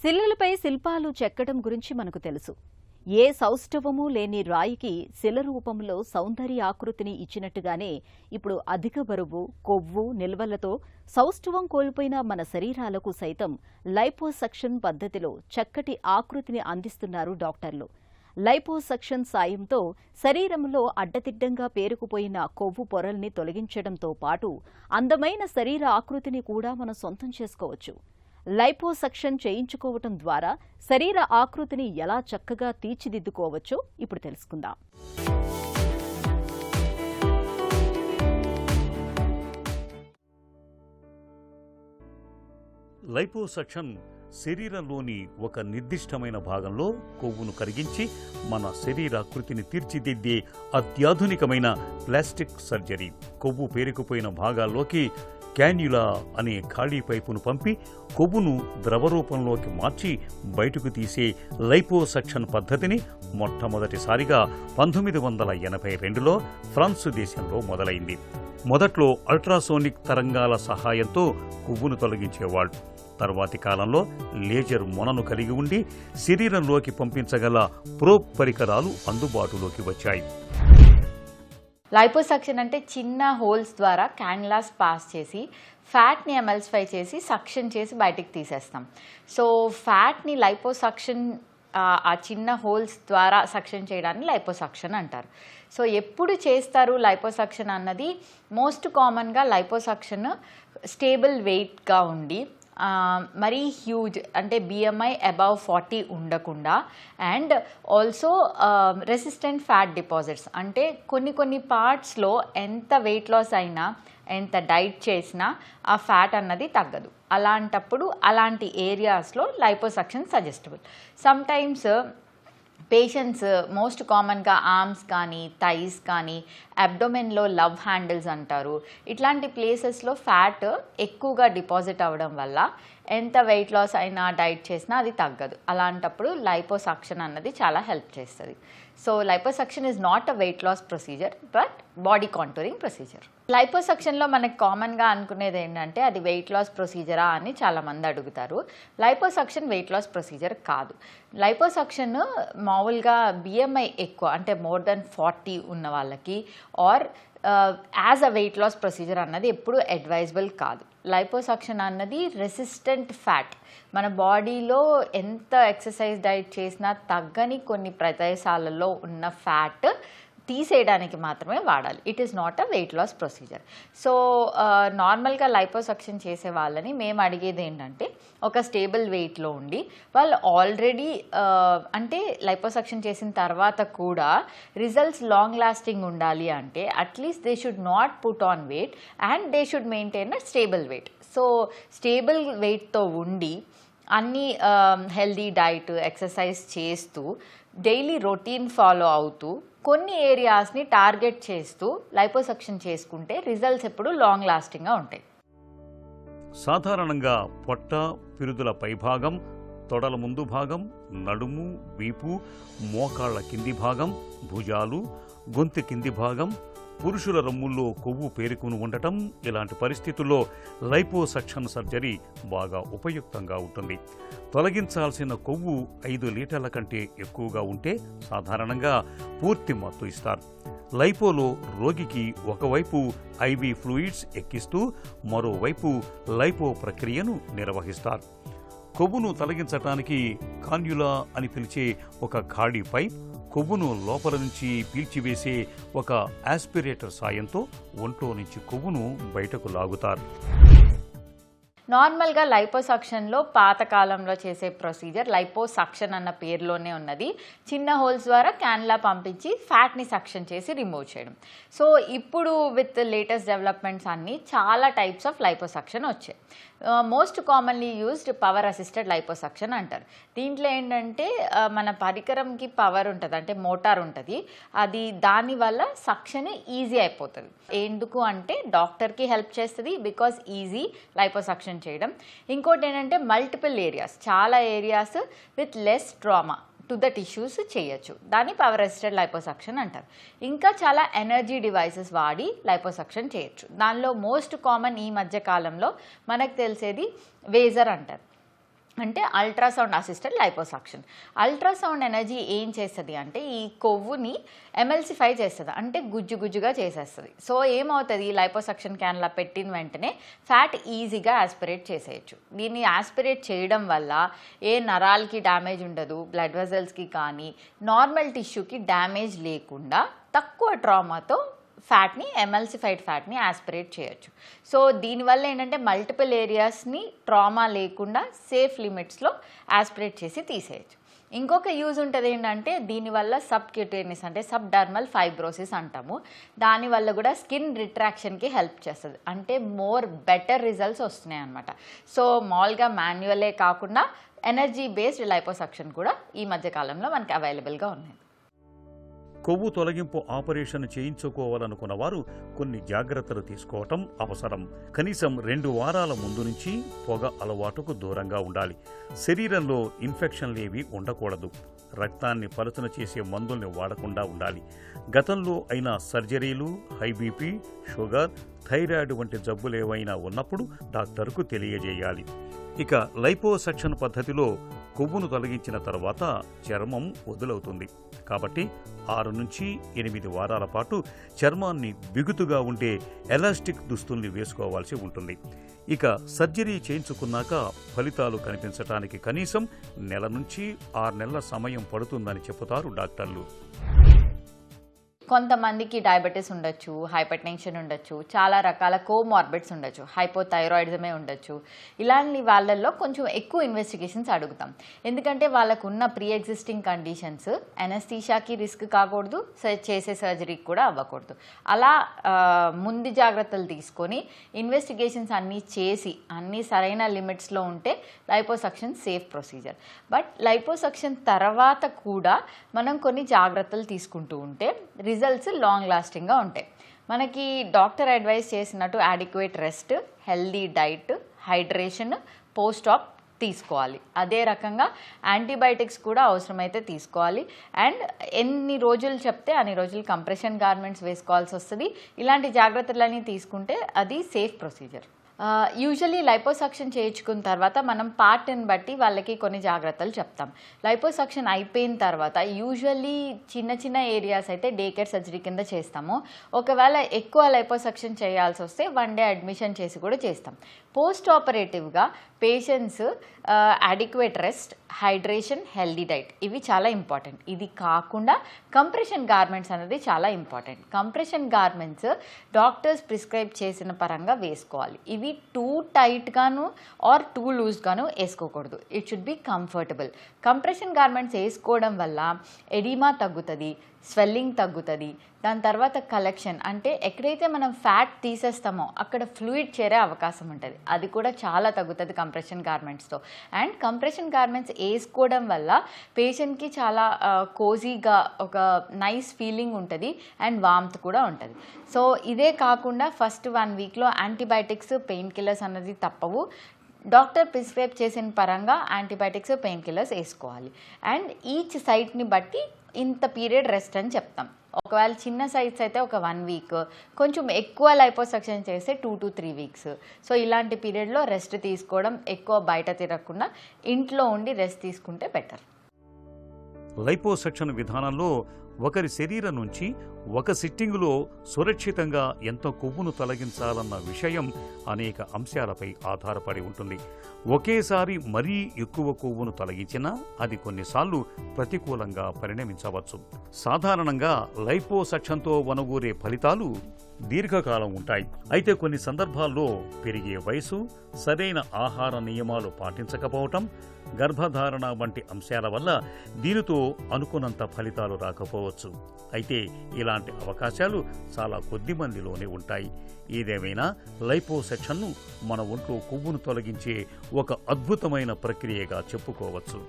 శిలలపై శిల్పాలు చెక్కడం గురించి మనకు తెలుసు. ఏ సౌష్ఠవమూ లేని రాయికి శిల రూపంలో సౌందర్య ఆకృతిని ఇచ్చినట్టుగానే ఇప్పుడు అధిక బరువు, కొవ్వు నిల్వలతో సౌష్ఠవం కోల్పోయిన మన శరీరాలకు సైతం లైపోసక్షన్ పద్ధతిలో చక్కటి ఆకృతిని అందిస్తున్నారు డాక్టర్లు. లైపోసక్షన్ సాయంతో శరీరంలో అడ్డదిడ్డంగా పేరుకుపోయిన కొవ్వు పొరల్ని తొలగించడంతో పాటు అందమైన శరీర ఆకృతిని కూడా మనం సొంతం చేసుకోవచ్చు. లైపోసక్షన్ చేయించుకోవటం ద్వారా శరీర ఆకృతిని ఎలా చక్కగా తీర్చిదిద్దుకోవచ్చో ఇప్పుడు తెలుసుకుందాం. లైపోసక్షన్ శరీరంలోని ఒక నిర్దిష్టమైన భాగంలో కొవ్వును కరిగించి మన శరీరాకృతిని తీర్చిదిద్దే అత్యాధునికమైన ప్లాస్టిక్ సర్జరీ. కొవ్వు పేరుకుపోయిన భాగాల్లోకి క్యాన్యులా అనే ఖాళీ పైపును పంపి కొవ్వును ద్రవరూపంలోకి మార్చి బయటకు తీసే లైపోసక్షన్ పద్ధతిని మొట్టమొదటిసారిగా 1982లో ఫ్రాన్స్ దేశంలో మొదలైంది. మొదట్లో అల్ట్రాసోనిక్ తరంగాల సహాయంతో కొవ్వును తొలగించేవాళ్ళు. తర్వాతి కాలంలో లేజర్ మొనను కలిగి ఉండి శరీరంలోకి పంపించగల ప్రోబ్ పరికరాలు అందుబాటులోకి వచ్చాయి. లైపోసక్షన్ అంటే చిన్న హోల్స్ ద్వారా క్యాన్యులాస్ పాస్ చేసి ఫ్యాట్ని ఎమల్సిఫై చేసి సక్షన్ చేసి బయటికి తీసేస్తాం. సో ఫ్యాట్ని లైపోసక్షన్ ఆ చిన్న హోల్స్ ద్వారా సక్షన్ చేయడాన్ని లైపోసక్షన్ అంటారు. సో ఎప్పుడు చేస్తారు లైపోసక్షన్ అన్నది మోస్ట్ కామన్గా లైపోసక్షన్ స్టేబుల్ వెయిట్గా ఉండి మరీ హ్యూజ్ అంటే BMI అబవ్ 40 ఉండకుండా and also resistant fat deposits అంటే కొన్ని పార్ట్స్లో ఎంత వెయిట్ లాస్ అయినా ఎంత డైట్ చేసినా ఆ ఫ్యాట్ అన్నది తగ్గదు. అలాంటప్పుడు అలాంటి ఏరియాస్లో liposuction suggestible. Sometimes patients most కామన్గా ఆర్మ్స్ కానీ థైస్ కానీ అబ్డోమెన్లో లవ్ హ్యాండిల్స్ అంటారు. ఇట్లాంటి ప్లేసెస్లో ఫ్యాట్ ఎక్కువగా డిపాజిట్ అవ్వడం వల్ల ఎంత వెయిట్ లాస్ అయినా డైట్ చేసినా అది తగ్గదు. అలాంటప్పుడు లైపోసక్షన్ అన్నది చాలా హెల్ప్ చేస్తుంది. So liposuction is not a weight loss procedure but body contouring procedure. లైపోసక్షన్లో మనకు కామన్గా అనుకునేది ఏంటంటే అది వెయిట్ లాస్ ప్రొసీజరా అని చాలామంది అడుగుతారు. లైపోసక్షన్ వెయిట్ లాస్ ప్రొసీజర్ కాదు. లైపోసక్షన్ మామూలుగా BMI ఎక్కువ అంటే మోర్ దెన్ 40 ఉన్న వాళ్ళకి or as a weight loss procedure అన్నది ఎప్పుడు అడ్వైజబుల్ కాదు. లైపోసక్షన్ అన్నది రెసిస్టెంట్ ఫ్యాట్ మన బాడీలో ఎంత ఎక్సర్సైజ్ డైట్ చేసినా తగ్గని కొన్ని ప్రదేశాలలో ఉన్న ఫ్యాట్ తీసేయడానికి మాత్రమే వాడాలి. It is not a weight loss procedure. So నార్మల్గా లైపోసక్షన్ చేసే వాళ్ళని మేము అడిగేది ఏంటంటే ఒక స్టేబుల్ వెయిట్లో ఉండి వాళ్ళు ఆల్రెడీ అంటే లైపోసక్షన్ చేసిన తర్వాత కూడా రిజల్ట్స్ లాంగ్ లాస్టింగ్ ఉండాలి అంటే at least they should not put on weight and they should maintain a stable weight. So stable వెయిట్తో ఉండి అన్ని హెల్దీ డైట్ ఎక్సర్సైజ్ చేస్తూ డైలీ రొటీన్ ఫాలో అవుతూ కొన్ని ఏరియాస్ని టార్గెట్ చేస్తూ లైపోసక్షన్ చేసుకుంటే రిజల్ట్స్ ఎప్పుడు లాంగ్ లాస్టింగ్గా ఉంటాయి. సాధారణంగా పొట్ట, పిరుదుల పైభాగం, తొడల ముందు భాగం, నడుము, వీపు, మోకాళ్ల కింది భాగం, భుజాలు, గొంతు కింది భాగం, పురుషుల రొమ్ముల్లో కొవ్వు పేరుకుని ఉండటం ఇలాంటి పరిస్థితుల్లో లైపోసక్షన్ సర్జరీ బాగా ఉపయుక్తంగా ఉంటుంది. తొలగించాల్సిన కొవ్వు 5 లీటర్ల కంటే ఎక్కువగా ఉంటే సాధారణంగా పూర్తి మత్తు ఇస్తారు. లైపోలో రోగికి ఒకవైపు IV ఫ్లూయిడ్స్ ఎక్కిస్తూ మరోవైపు లైపో ప్రక్రియను నిర్వహిస్తారు. కొవ్వును తొలగించటానికి కాన్యులా అని పిలిచే ఒక ఖాళీ పైప్, కొవ్వును లోపల నుంచి పీల్చివేసే ఒక ఆస్పిరేటర్ సాయంతో ఒంట్లో నుంచి కొవ్వును బయటకు లాగుతారు. నార్మల్గా లైపోసక్షన్లో పాతకాలంలో చేసే ప్రొసీజర్ లైపోసక్షన్ అన్న పేరులోనే ఉన్నది. చిన్న హోల్స్ ద్వారా క్యాన్లా పంపించి ఫ్యాట్ని సక్షన్ చేసి రిమూవ్ చేయడం. సో ఇప్పుడు విత్ లేటెస్ట్ డెవలప్మెంట్స్ అన్నీ చాలా టైప్స్ ఆఫ్ లైపోసక్షన్ వచ్చాయి. Most commonly used power assisted liposuction అంటారు. దీంట్లో ఏంటంటే మన పరికరంకి పవర్ ఉంటుంది అంటే మోటార్ ఉంటుంది. అది దానివల్ల సక్షన్ ఈజీ అయిపోతుంది. ఎందుకు అంటే డాక్టర్కి హెల్ప్ చేస్తుంది బికాజ్ ఈజీ లైపోసక్షన్ చేయడం. ఇంకోటి ఏంటంటే మల్టిపుల్ ఏరియాస్ చాలా areas with less trauma to the tissues చేయొచ్చు. దాన్ని పవర్ అసిస్టెడ్ లైపోసక్షన్ అంటారు. ఇంకా చాలా ఎనర్జీ డివైసెస్ వాడి లైపోసక్షన్ చేయొచ్చు. దానిలో మోస్ట్ కామన్ ఈ మధ్య కాలంలో మనకు తెలిసేది వేజర్ అంటారు. అంటే ultrasound assisted liposuction. Ultrasound energy ఏం చేస్తుంది అంటే ఈ కొవ్వుని ఎమల్సిఫై చేస్తుంది, అంటే గుజ్జు గుజ్జుగా చేసేస్తుంది. సో ఏమవుతుంది, లైపోసక్షన్ క్యాన్లా పెట్టిన వెంటనే ఫ్యాట్ ఈజీగా ఆస్పిరేట్ చేసేయచ్చు. దీన్ని ఆస్పిరేట్ చేయడం వల్ల ఏ నరాలకి డ్యామేజ్ ఉండదు, బ్లడ్ వెజల్స్కి కానీ నార్మల్ టిష్యూకి డ్యామేజ్ లేకుండా తక్కువ ట్రామాతో ఫ్యాట్ని, ఎమల్సిఫైడ్ ఫ్యాట్ని ఆస్పిరేట్ చేయొచ్చు. సో దీనివల్ల ఏంటంటే మల్టిపుల్ ఏరియాస్ని ట్రామా లేకుండా సేఫ్ లిమిట్స్లో ఆస్పిరేట్ చేసి తీసేయచ్చు. ఇంకొక యూజ్ ఉంటుంది ఏంటంటే దీనివల్ల సబ్క్యూటేనియస్ అంటే సబ్డర్మల్ ఫైబ్రోసిస్ అంటాము, దానివల్ల కూడా స్కిన్ రిట్రాక్షన్కి హెల్ప్ చేస్తుంది, అంటే మోర్ బెటర్ రిజల్ట్స్ వస్తున్నాయి అన్నమాట. సో మామూలుగా మాన్యువలే కాకుండా ఎనర్జీ బేస్డ్ లైపోసక్షన్ కూడా ఈ మధ్య కాలంలో మనకి అవైలబుల్గా ఉన్నాయి. కొవ్వు తొలగింపు ఆపరేషన్ చేయించుకోవాలనుకున్న వారు కొన్ని జాగ్రత్తలు తీసుకోవటం అవసరం. కనీసం 2 వారాల ముందు నుంచి పొగ అలవాటుకు దూరంగా ఉండాలి. శరీరంలో ఇన్ఫెక్షన్లేవి ఉండకూడదు. రక్తాన్ని పలుచన చేసే మందుల్ని వాడకుండా ఉండాలి. గతంలో అయిన సర్జరీలు, హై బీపీ, షుగర్, థైరాయిడ్ వంటి జబ్బులేవైనా ఉన్నప్పుడు డాక్టర్కు తెలియజేయాలి. ఇక లైపోసక్షన్ పద్ధతిలో కొవ్వును తొలగించిన తర్వాత చర్మం వదులవుతుంది. కాబట్టి 6 నుంచి 8 వారాల పాటు చర్మాన్ని బిగుతుగా ఉండే ఎలాస్టిక్ దుస్తుల్ని వేసుకోవాల్సి ఉంటుంది. ఇక సర్జరీ చేయించుకున్నాక ఫలితాలు కనిపించడానికి కనీసం 1 నెల నుంచి 6 నెలల సమయం పడుతుందని చెబుతారు డాక్టర్లు. కొంతమందికి డయాబెటీస్ ఉండొచ్చు, హైపర్టెన్షన్ ఉండొచ్చు, చాలా రకాల కోమార్బిడ్స్ ఉండొచ్చు, హైపోథైరాయిడిజమే ఉండొచ్చు. ఇలాంటి వాళ్ళల్లో కొంచెం ఎక్కువ ఇన్వెస్టిగేషన్స్ అడుగుతాం, ఎందుకంటే వాళ్ళకు ఉన్న ప్రీ ఎగ్జిస్టింగ్ కండిషన్స్ ఎనస్థీషియాకి రిస్క్ కాకూడదు, చేసే సర్జరీకి కూడా అవ్వకూడదు. అలా ముందు జాగ్రత్తలు తీసుకొని ఇన్వెస్టిగేషన్స్ అన్నీ చేసి అన్నీ సరైన లిమిట్స్లో ఉంటే liposuction safe procedure. But liposuction తర్వాత కూడా మనం కొన్ని జాగ్రత్తలు తీసుకుంటూ ఉంటే రిజల్ట్స్ లాంగ్ లాస్టింగ్గా ఉంటాయి. మనకి డాక్టర్ అడ్వైస్ చేసినట్టు adequate rest, healthy diet, hydration, post ఆప్ తీసుకోవాలి. అదే రకంగా యాంటీబయాటిక్స్ కూడా అవసరమైతే తీసుకోవాలి. అండ్ ఎన్ని రోజులు చెప్తే అన్ని రోజులు కంప్రెషన్ గార్మెంట్స్ వేసుకోవాల్సి వస్తుంది. ఇలాంటి జాగ్రత్తలన్నీ తీసుకుంటే అది సేఫ్ ప్రొసీజర్. యూజువలీ లైపోసక్షన్ చేయించుకున్న తర్వాత మనం పార్ట్ని బట్టి వాళ్ళకి కొన్ని జాగ్రత్తలు చెప్తాం. లైపోసక్షన్ అయిపోయిన తర్వాత యూజువల్లీ చిన్న చిన్న ఏరియాస్ అయితే డే కేర్ సర్జరీ కింద చేస్తాము. ఒకవేళ ఎక్కువ లైపోసక్షన్ చేయాల్సి వస్తే 1 డే అడ్మిషన్ చేసి కూడా చేస్తాం. పోస్ట్ ఆపరేటివ్గా patients adequate rest, hydration, healthy diet ఇవి చాలా ఇంపార్టెంట్. ఇది కాకుండా కంప్రెషన్ గార్మెంట్స్ అనేది చాలా important. Compression garments doctors prescribe చేసిన పరంగా వేసుకోవాలి. ఇవి టూ టైట్గాను ఆర్ టూ లూజ్గాను వేసుకోకూడదు. It should be comfortable. Compression garments వేసుకోవడం వల్ల ఎడిమా తగ్గుతుంది, స్వెల్లింగ్ తగ్గుతుంది. దాని తర్వాత కలెక్షన్ అంటే ఎక్కడైతే మనం ఫ్యాట్ తీసేస్తామో అక్కడ ఫ్లూయిడ్ చేరే అవకాశం ఉంటుంది, అది కూడా చాలా తగ్గుతుంది కంప్రెషన్ గార్మెంట్స్తో. అండ్ కంప్రెషన్ గార్మెంట్స్ వేసుకోవడం వల్ల పేషెంట్కి చాలా కోజీగా ఒక నైస్ ఫీలింగ్ ఉంటుంది అండ్ వామ్త్ కూడా ఉంటుంది. సో ఇదే కాకుండా ఫస్ట్ 1 వీక్లో యాంటీబయాటిక్స్, పెయిన్ కిల్లర్స్ అన్నది తప్పవు. డాక్టర్ ప్రిస్క్రైబ్ చేసిన పరంగా యాంటీబయాటిక్స్, పెయిన్ కిల్లర్స్ వేసుకోవాలి. అండ్ ఈచ్ సైట్ని బట్టి ఇంత పీరియడ్ రెస్ట్ అని చెప్తాం. ఒకవేళ చిన్న సైట్స్ అయితే ఒక 1 వీక్, కొంచెం ఎక్కువ లైపోసక్షన్ చేస్తే 2 to 3 వీక్స్. సో ఇలాంటి పీరియడ్లో రెస్ట్ తీసుకోవడం, ఎక్కువ బయట తిరగకుండా ఇంట్లో ఉండి రెస్ట్ తీసుకుంటే బెటర్. లైపోసక్షన్ విధానంలో ఒకరి శరీరం నుంచి ఒక సిట్టింగులో సురక్షితంగా ఎంత కొవ్వును తొలగించాలన్న విషయం అనేక అంశాలపై ఆధారపడి ఉంటుంది. ఒకేసారి మరీ ఎక్కువ కొవ్వును తొలగించినా అది కొన్నిసార్లు ప్రతికూలంగా పరిణమించవచ్చు. సాధారణంగా లైపోసక్షన్తో వనగూరే ఫలితాలు దీర్ఘకాలం ఉంటాయి. అయితే కొన్ని సందర్భాల్లో పెరిగే వయసు, సరైన ఆహార నియమాలు పాటించకపోవటం, గర్భధారణ వంటి అంశాల వల్ల దీనితో అనుకున్నంత ఫలితాలు రాకపోవచ్చు. అయితే ఇలాంటి అవకాశాలు చాలా కొద్ది మందిలోనే ఉంటాయి. ఏదేమైనా లైపోసక్షన్ను మన ఒంట్లో కొవ్వును తొలగించే ఒక అద్భుతమైన ప్రక్రియగా చెప్పుకోవచ్చు.